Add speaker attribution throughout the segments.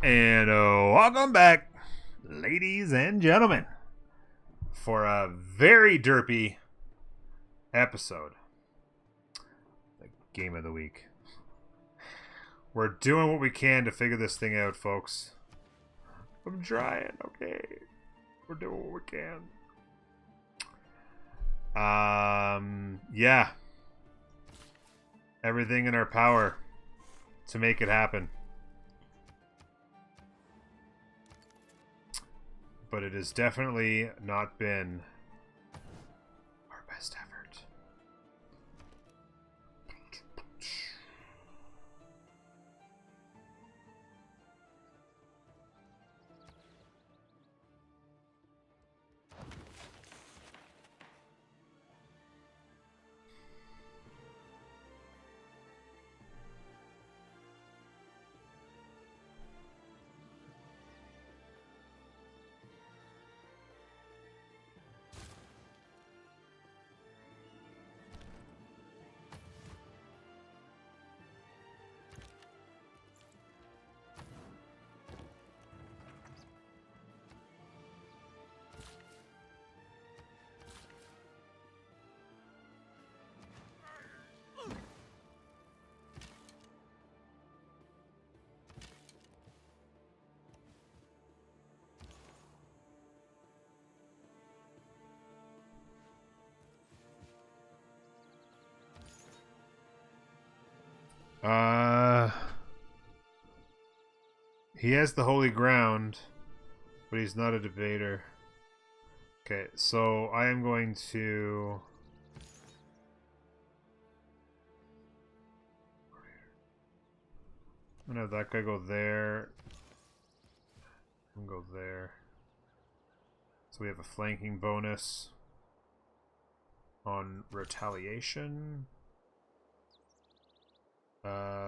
Speaker 1: And welcome back, ladies and gentlemen, for a very derpy episode. The game of the week. We're doing what we can to figure this thing out, folks. I'm trying, okay? We're doing what we can. Yeah. Everything in our power to make it happen. But it has definitely not been our best effort. He has the holy ground, but he's not a debater. Okay, so I am going to... I'm gonna have that guy go there. And go there. So we have a flanking bonus on retaliation.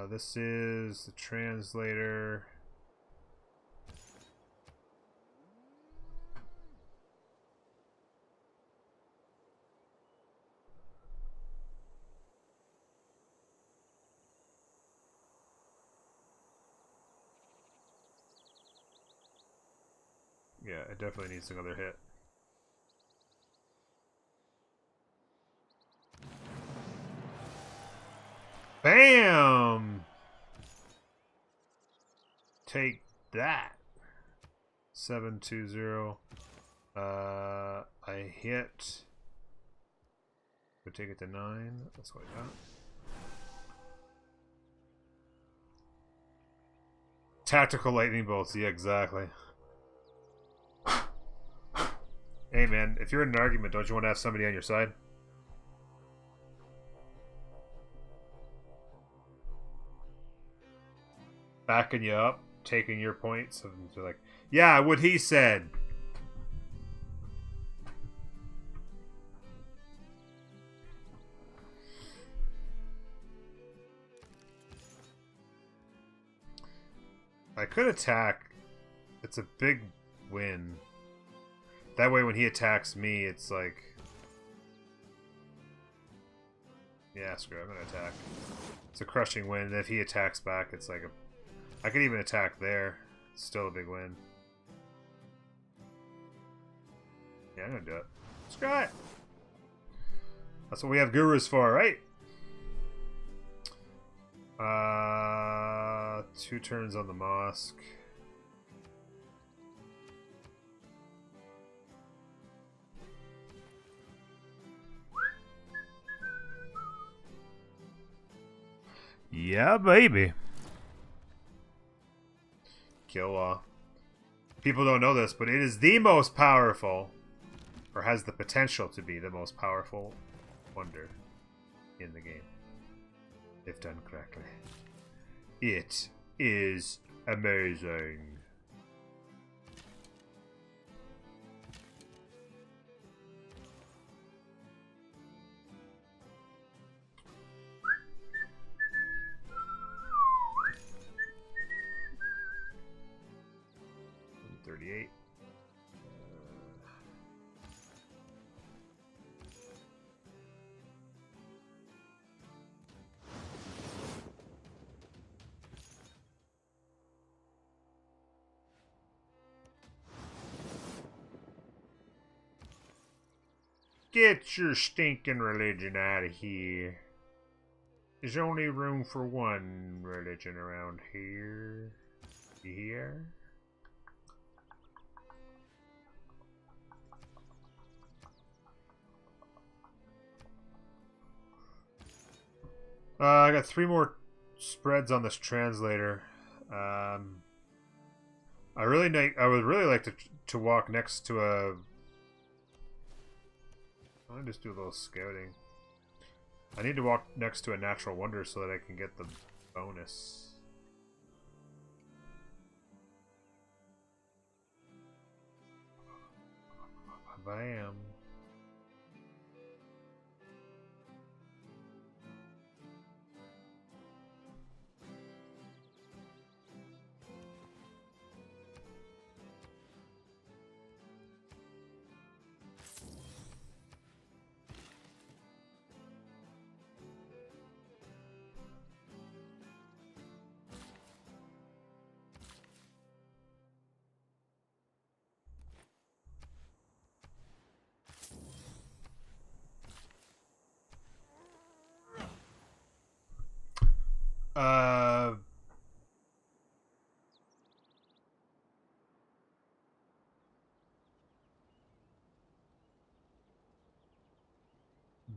Speaker 1: This is the translator. Yeah, it definitely needs another hit. Bam! Take that. 720. I hit. We'll take it to 9. That's what I got. Tactical lightning bolts. Yeah, exactly. Hey man, if you're in an argument, don't you want to have somebody on your side? Backing you up, taking your points, and they're like, yeah, what he said. I could attack. It's a big win. That way when he attacks me, it's like... Yeah, screw it, I'm gonna attack. It's a crushing win, and if he attacks back, it's like a... I could even attack there. It's still a big win. Yeah, I'm gonna do it. Screw it! That's what we have gurus for, right? 2 turns on the mosque. Yeah, baby. Kill. People don't know this, but it is the most powerful, or has the potential to be the most powerful wonder in the game, if done correctly. It is amazing. Get your stinking religion out of here. There's only room for one religion around here. Here. I got 3 more spreads on this translator. I would really like to walk next to a. I'll just do a little scouting. I need to walk next to a natural wonder so that I can get the bonus. Bam.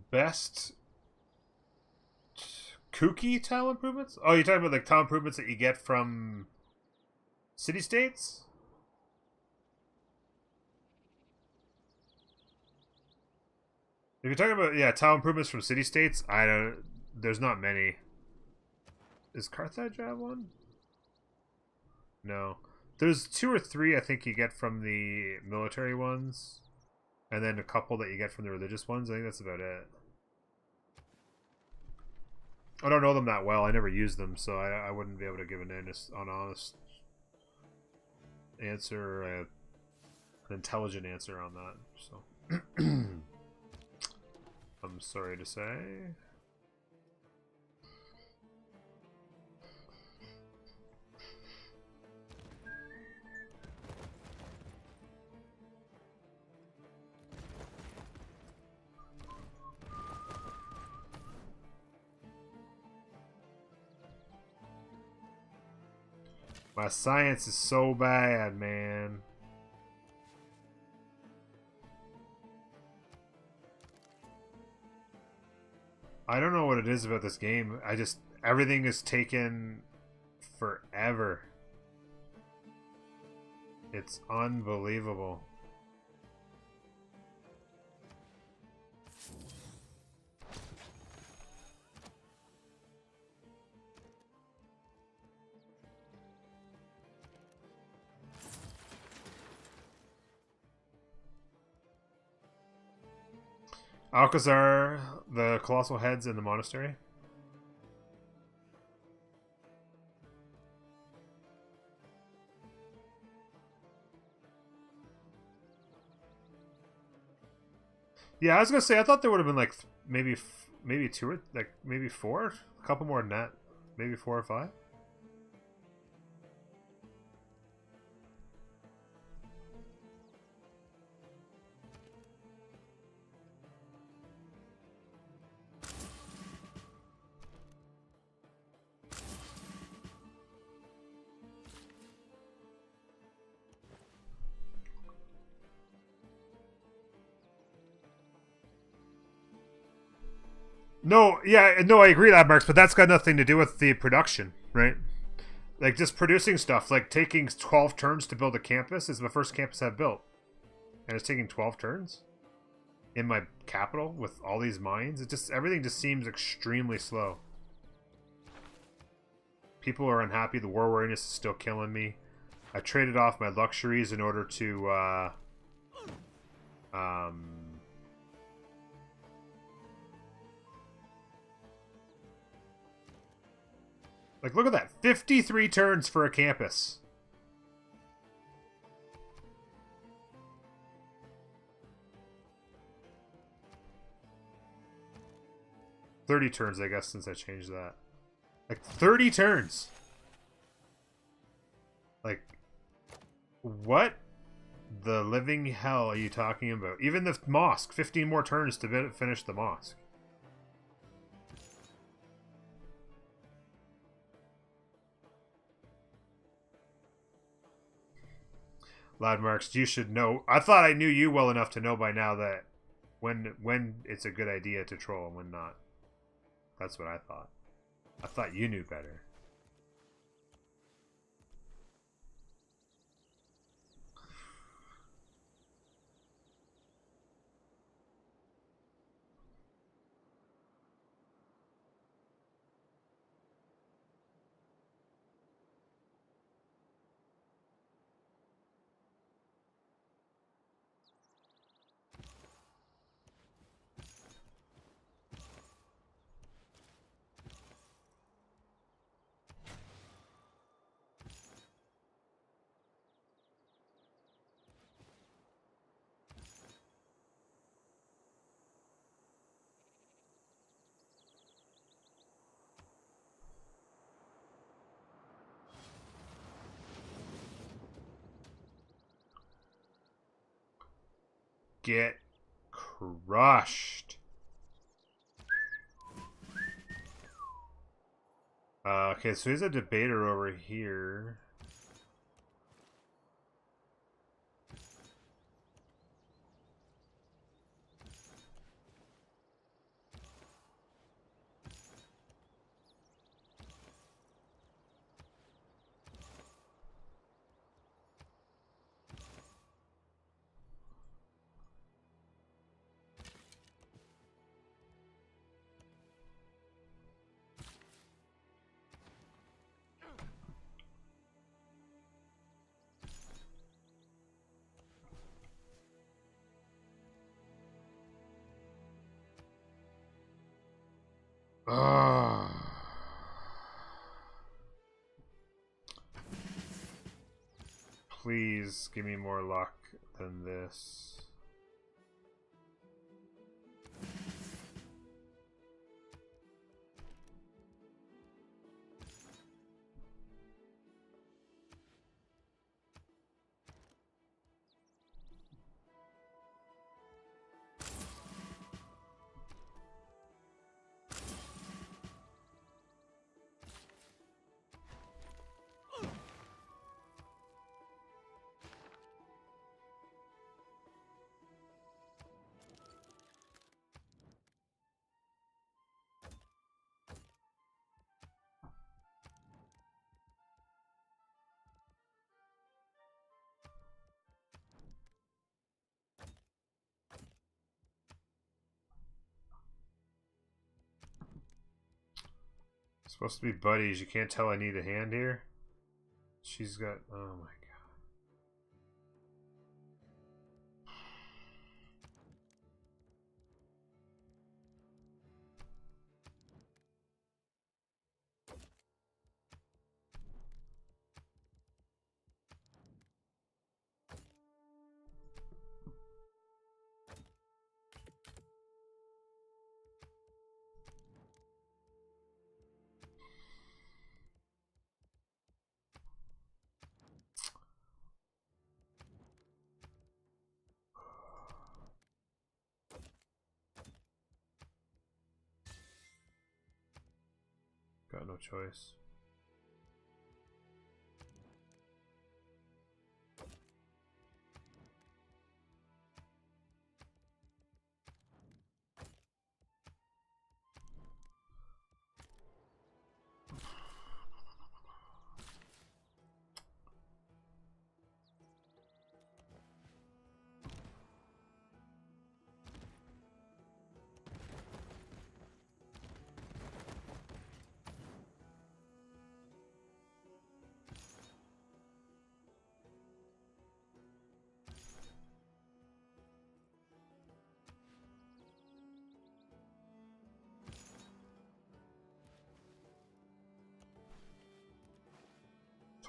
Speaker 1: Best kooky tile improvements? Oh, you're talking about like tile improvements that you get from city-states? If you're talking about, tile improvements from city-states, there's not many. Is Carthage have one? No. There's 2 or 3 I think you get from the military ones. And then a couple that you get from the religious ones. I think that's about it. I don't know them that well. I never used them, so I wouldn't be able to give an honest answer or an intelligent answer on that. So I'm sorry to say. My science is so bad, man. I don't know what it is about this game. Everything is taken forever. It's unbelievable. Alcazar, the colossal heads in the monastery. Yeah, I was gonna say I thought there would have been like maybe 2 or maybe 4, a couple more than that, maybe 4 or 5. No, I agree that, Marks, but that's got nothing to do with the production, right? Like, just producing stuff, like taking 12 turns to build a campus is the first campus I've built. And it's taking 12 turns in my capital with all these mines. Everything just seems extremely slow. People are unhappy. The war weariness is still killing me. I traded off my luxuries in order to, like, look at that. 53 turns for a campus. $30 turns, I guess, since I changed that. Like, 30 turns. Like, what the living hell are you talking about? Even the mosque. 15 more turns to finish the mosque. Loudmarks, you should know. I thought I knew you well enough to know by now that when it's a good idea to troll and when not. That's what I thought. I thought you knew better. Get crushed. Okay, so he's a debater over here. Ugh. Please give me more luck than this. Supposed to be buddies. You can't tell I need a hand here. She's got... Oh my god. Got no choice.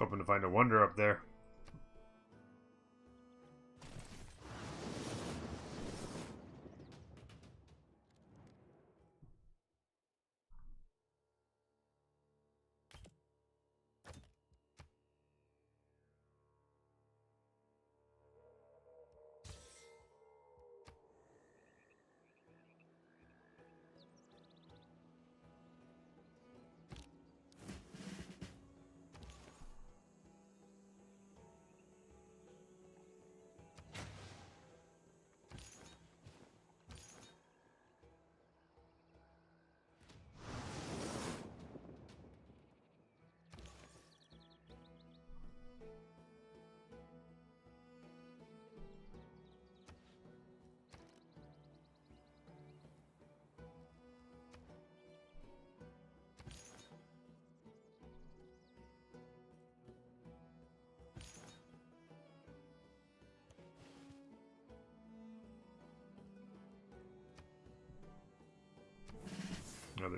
Speaker 1: I was hoping to find a wonder up there.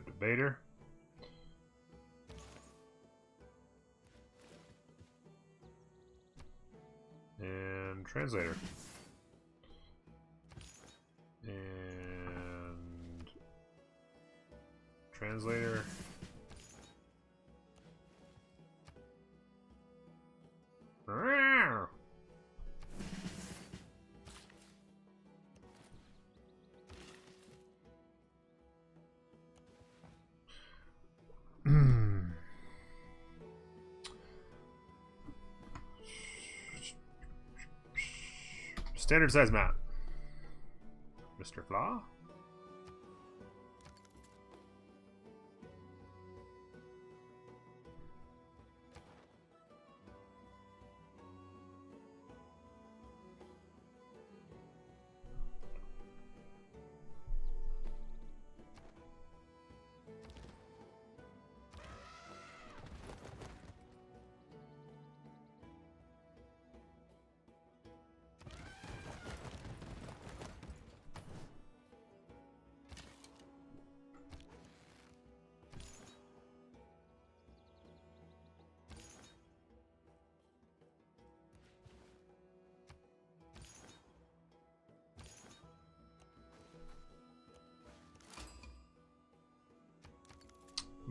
Speaker 1: Another debater. And translator. And translator. Standard size map. Mr. Flaw?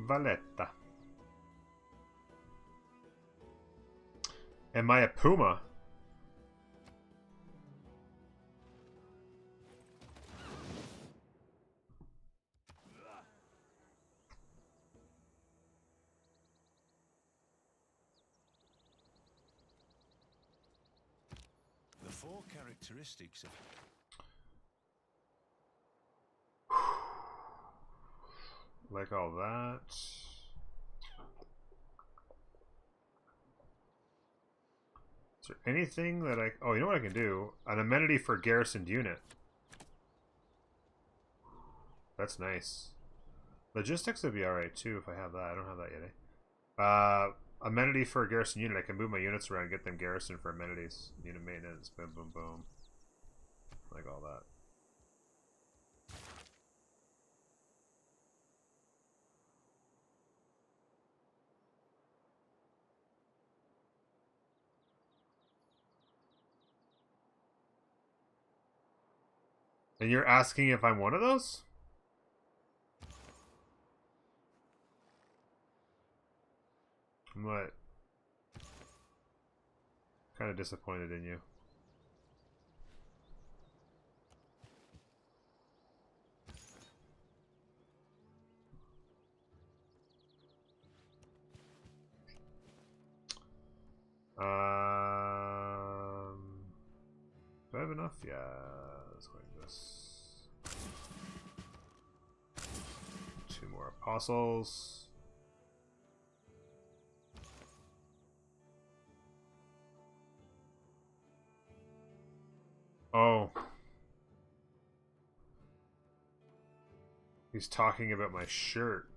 Speaker 1: Valletta. Am I a puma?
Speaker 2: The four characteristics of
Speaker 1: Like all that. Is there anything that I... Oh, you know what I can do? An amenity for garrisoned unit. That's nice. Logistics would be alright too if I have that. I don't have that yet, eh? Amenity for a garrison unit. I can move my units around and get them garrisoned for amenities. Unit maintenance. Boom, boom, boom. Like all that. And you're asking if I'm one of those? I'm what? Kind of disappointed in you. Do I have enough? Yeah, let's go like this. 2 more apostles. Oh. He's talking about my shirt.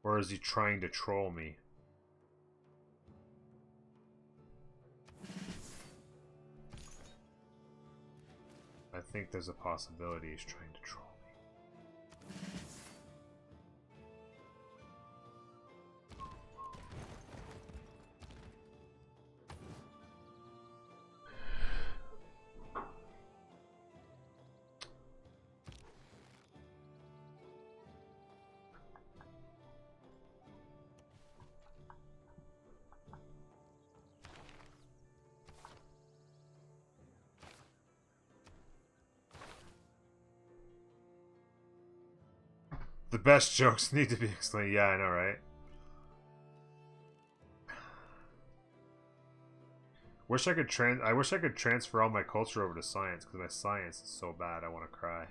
Speaker 1: Or is he trying to troll me? I think there's a possibility he's trying to troll me. The best jokes need to be explained. Yeah, I know, right? I wish I could transfer all my culture over to science because my science is so bad. I want to cry.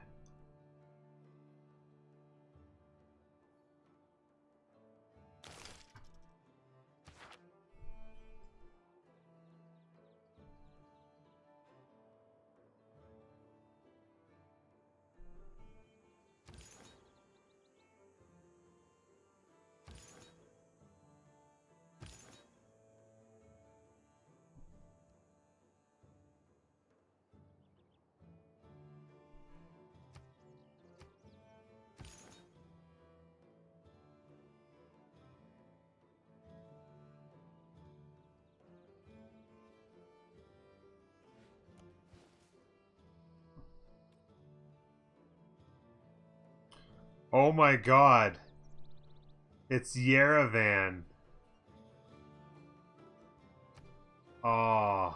Speaker 1: Oh my god. It's Yerevan. Oh,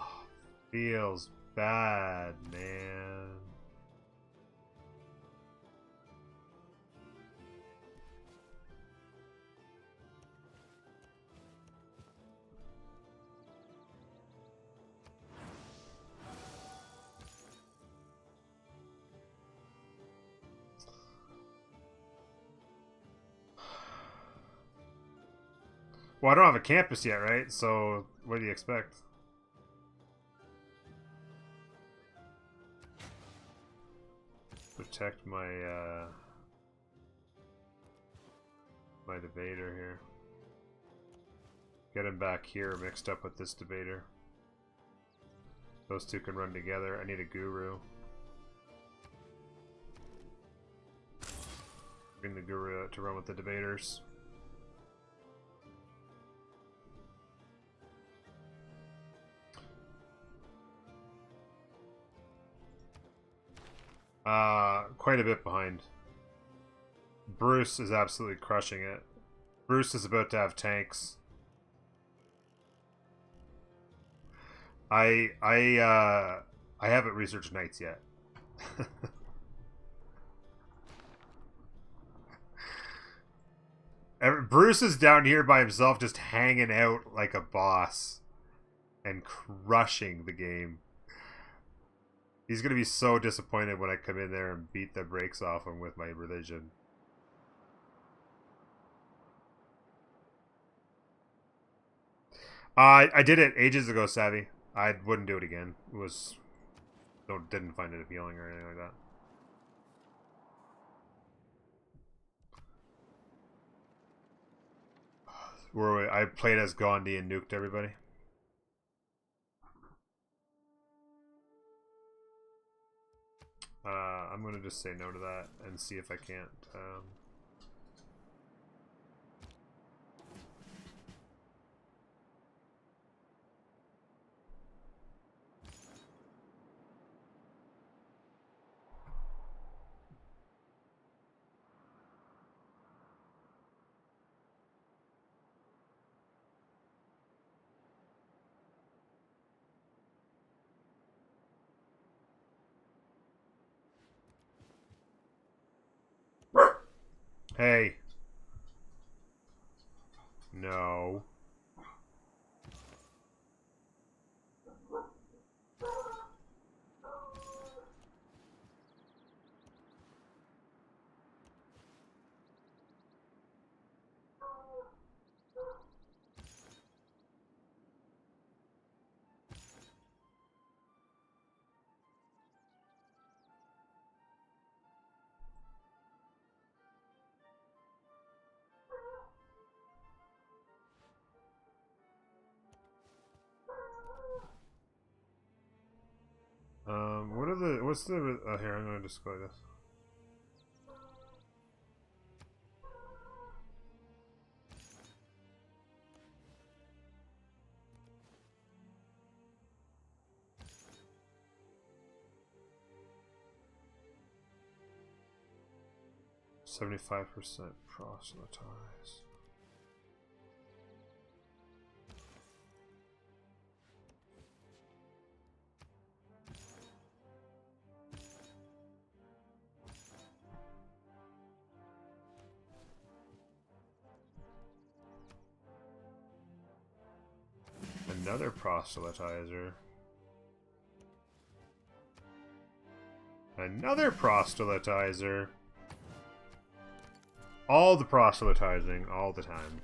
Speaker 1: feels bad, man. Well, I don't have a campus yet, right? So, what do you expect? Protect my, my debater here. Get him back here mixed up with this debater. Those two can run together. I need a guru. Bring the guru out to run with the debaters. Quite a bit behind. Bruce is absolutely crushing it. Bruce is about to have tanks. I haven't researched knights yet. Bruce is down here by himself, just hanging out like a boss and crushing the game. He's gonna be so disappointed when I come in there and beat the brakes off him with my religion. I did it ages ago, Savvy. I wouldn't do it again. It was didn't find it appealing or anything like that. Where I played as Ghandi and nuked everybody. I'm gonna just say no to that and see if I can't. Hey. No. What's the, here, I'm gonna display this. $75% proselytize. Another proselytizer. Another proselytizer. All the proselytizing, all the time.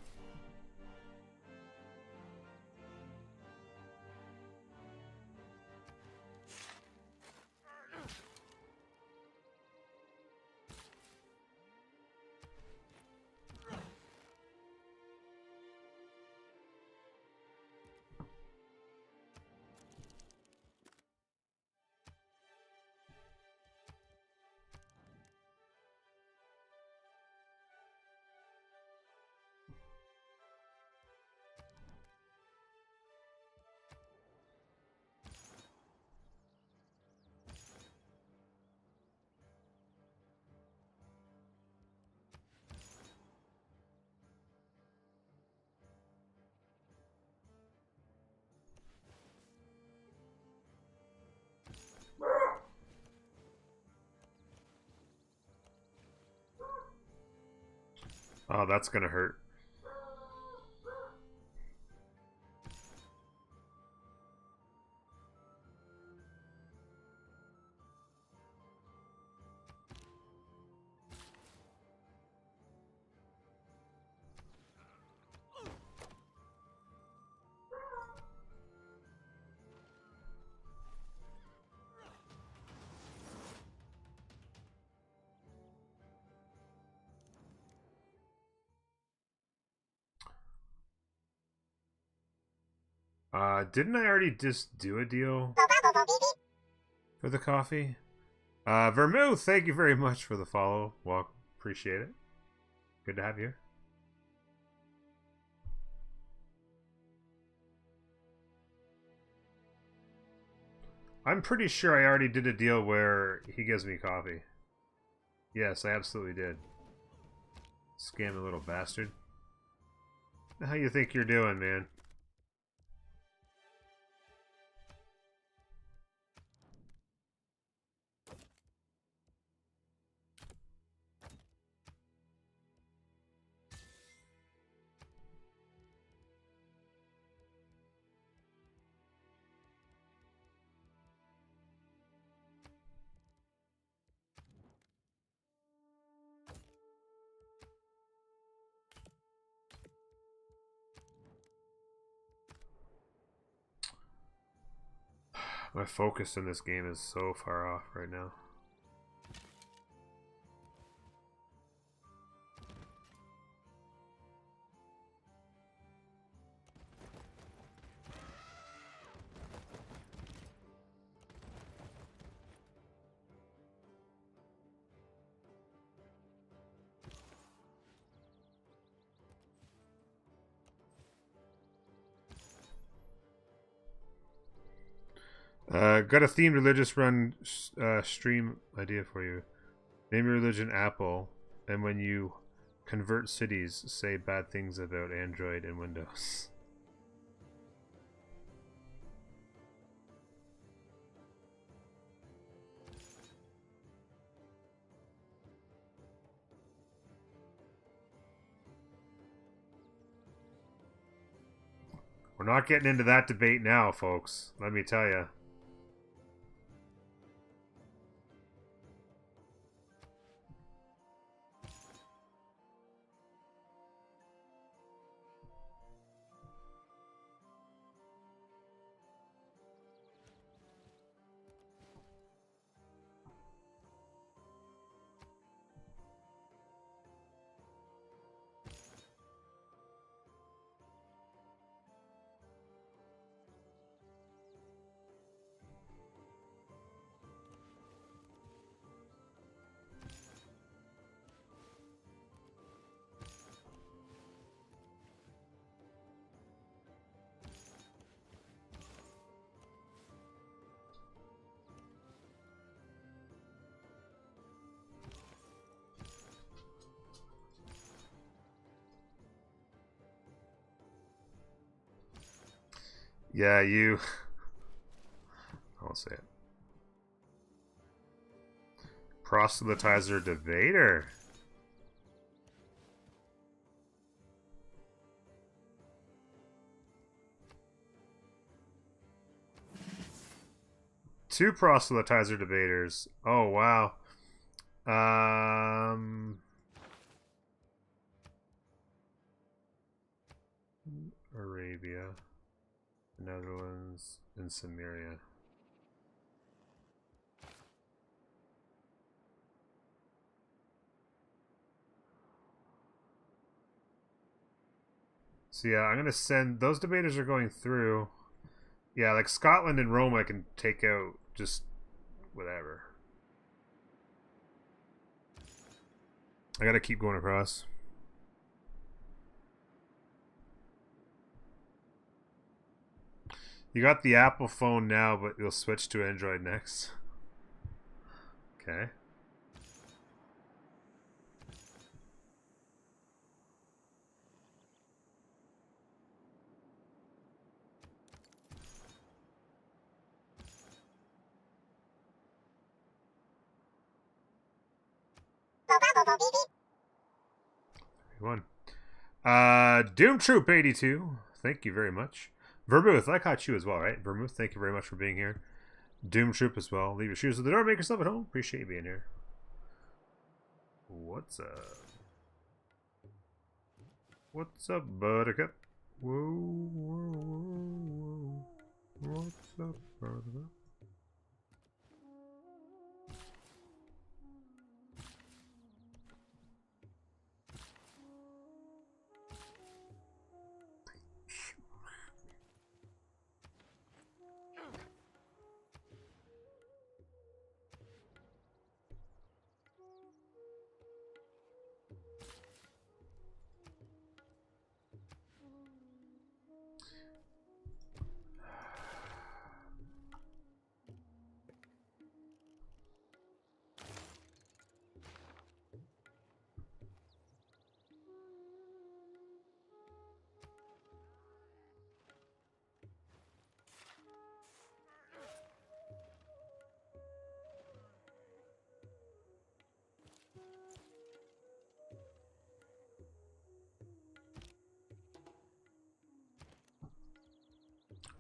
Speaker 1: Oh, that's gonna hurt. Didn't I already just do a deal for the coffee? Vermouth, thank you very much for the follow. Well, appreciate it. Good to have you here. I'm pretty sure I already did a deal where he gives me coffee. Yes, I absolutely did. Scam a little bastard. How you think you're doing, man? My focus in this game is so far off right now. Got a themed religious run stream idea for you. Name your religion Apple, and when you convert cities, say bad things about Android and Windows. We're not getting into that debate now, folks. Let me tell you. Yeah, you... I won't say it. Proselytizer debater. Two proselytizer debaters. Oh, wow. Arabia, Netherlands, and Samaria. So yeah, I'm gonna send those debaters are going through. Yeah, like Scotland and Rome I can take out just whatever. I gotta keep going across. You got the Apple phone now, but you'll switch to Android next. Okay. everyone. Doom Troop 82. Thank you very much. Vermouth, I caught you as well, right? Vermouth, thank you very much for being here. Doom Troop as well. Leave your shoes at the door. Make yourself at home. Appreciate you being here. What's up? What's up, Buttercup? Whoa, whoa, whoa, whoa. What's up, Buttercup?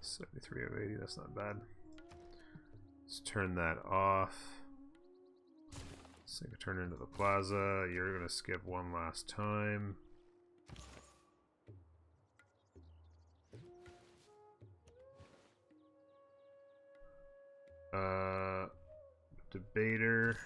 Speaker 1: $73 of 80, that's not bad. Let's turn that off. So I can turn into the plaza. You're gonna skip one last time. Debater.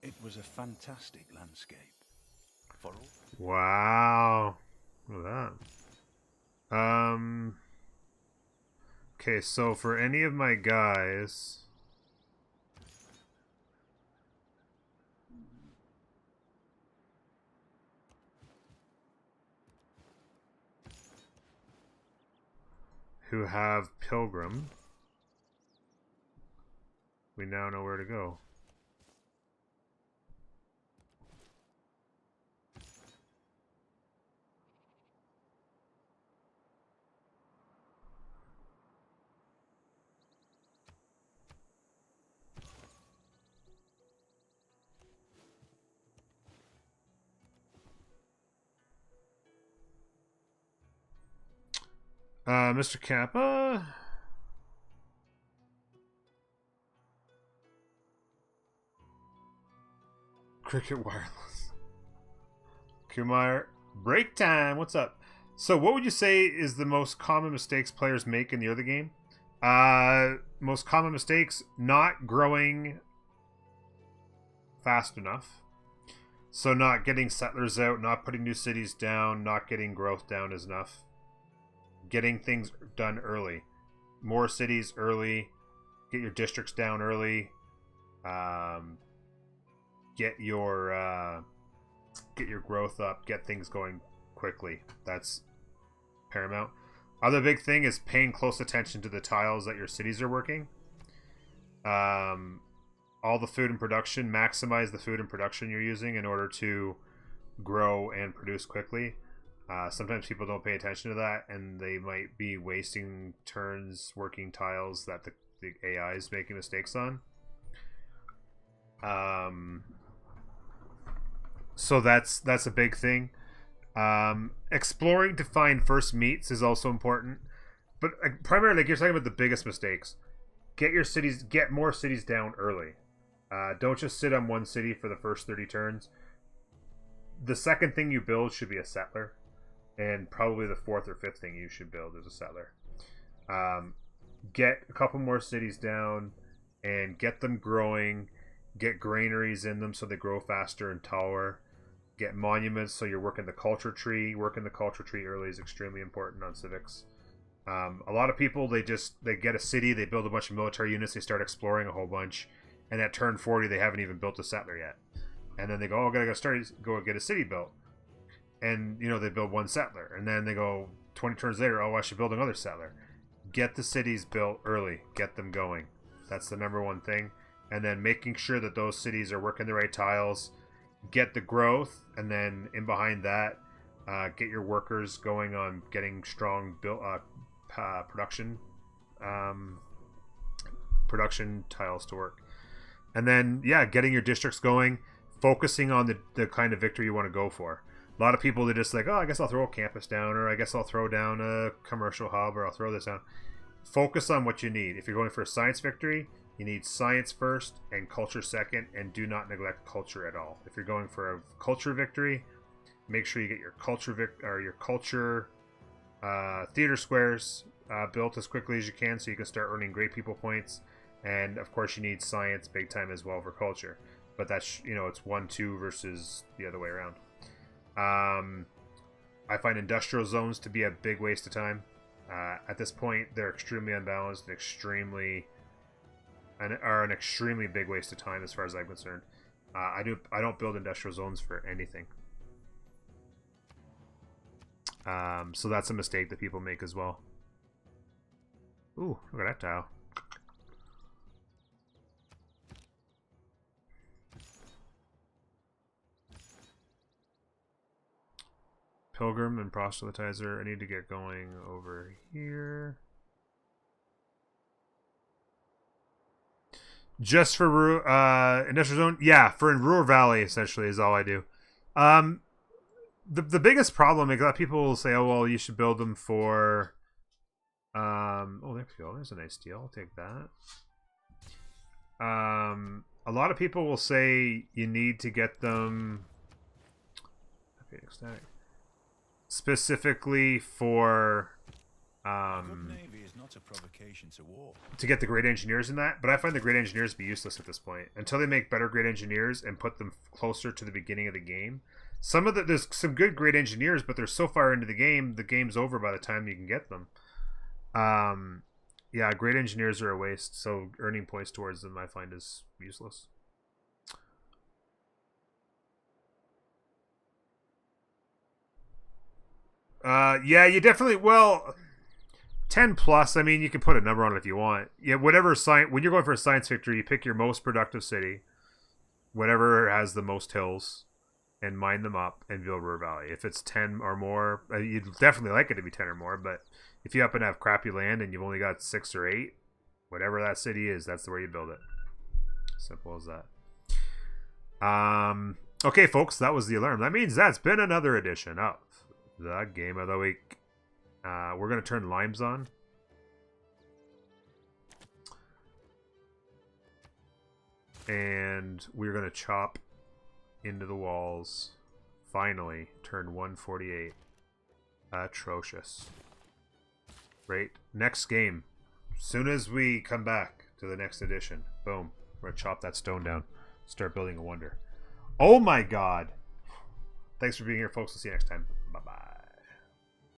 Speaker 2: It was a fantastic landscape. For all.
Speaker 1: Wow. Look at that. Okay, so for any of my guys, who have Pilgrim, we now know where to go. Mr. Kappa? Cricket Wireless. Kumar, break time. What's up? So what would you say is the most common mistakes players make in the early game? Most common mistakes, not growing fast enough. So not getting settlers out, not putting new cities down, not getting growth down is enough. Getting things done early. More cities early. Get your districts down early. Get your growth up. Get things going quickly. That's paramount. Other big thing is paying close attention to the tiles that your cities are working. All the food and production. Maximize the food and production you're using in order to grow and produce quickly. Sometimes people don't pay attention to that, and they might be wasting turns working tiles that the AI is making mistakes on. So that's a big thing. Exploring to find first meats is also important. but primarily, like you're talking about the biggest mistakes. Get more cities down early. Don't just sit on one city for the first 30 turns. The second thing you build should be a settler, and probably the fourth or fifth thing you should build is a settler. Get a couple more cities down and get them growing. Get granaries in them so they grow faster and taller. Get monuments so you're working the culture tree. Working the culture tree early is extremely important on Civics. A lot of people, they get a city, they build a bunch of military units, they start exploring a whole bunch, and at turn 40 they haven't even built a settler yet. And then they go, oh, I gotta go get a city built. And, you know, they build one settler. And then they go 20 turns later, oh, I should build another settler. Get the cities built early. Get them going. That's the number one thing. And then making sure that those cities are working the right tiles. Get the growth. And then in behind that, get your workers going on getting strong production tiles to work. And then, yeah, getting your districts going. Focusing on the kind of victory you want to go for. A lot of people, they're just like, oh, I guess I'll throw a campus down, or I guess I'll throw down a commercial hub, or I'll throw this down. Focus on what you need. If you're going for a science victory, you need science first and culture second, and do not neglect culture at all. If you're going for a culture victory, make sure you get your culture theater squares built as quickly as you can so you can start earning great people points. And of course, you need science big time as well for culture. But that's, you know, it's 1-2 versus the other way around. I find industrial zones to be a big waste of time. At this point, they're extremely unbalanced, are an extremely big waste of time as far as I'm concerned. I don't build industrial zones for anything. So that's a mistake that people make as well. Ooh, look at that tile. Pilgrim and Proselytizer. I need to get going over here. Just for Industrial Zone? Yeah, for in Ruhr Valley, essentially, is all I do. The biggest problem is that people will say, oh, well, you should build them for... oh, there we go. There's a nice deal. I'll take that. A lot of people will say you need to get them... Okay, ecstatic. Specifically for to get the great engineers in that, but I find the great engineers to be useless at this point until they make better great engineers and put them closer to the beginning of the game. There's some good great engineers, but they're so far into the game's over by the time you can get them. Yeah, great engineers are a waste, so earning points towards them I find is useless. Yeah, you definitely, well, 10 plus, I mean, you can put a number on it if you want. Yeah, whatever when you're going for a science victory, you pick your most productive city, whatever has the most hills, and mine them up and build Ruhr Valley. If it's 10 or more, you'd definitely like it to be 10 or more, but if you happen to have crappy land and you've only got 6 or 8, whatever that city is, that's the way you build it. Simple as that. Okay, folks, that was the alarm. That means that's been another edition of the Game of the Week. We're going to turn limes on. And we're going to chop into the walls. Finally, turn 148. Atrocious. Right? Next game. Soon as we come back to the next edition. Boom. We're going to chop that stone down. Start building a wonder. Oh my god. Thanks for being here, folks. We'll see you next time. Bye-bye.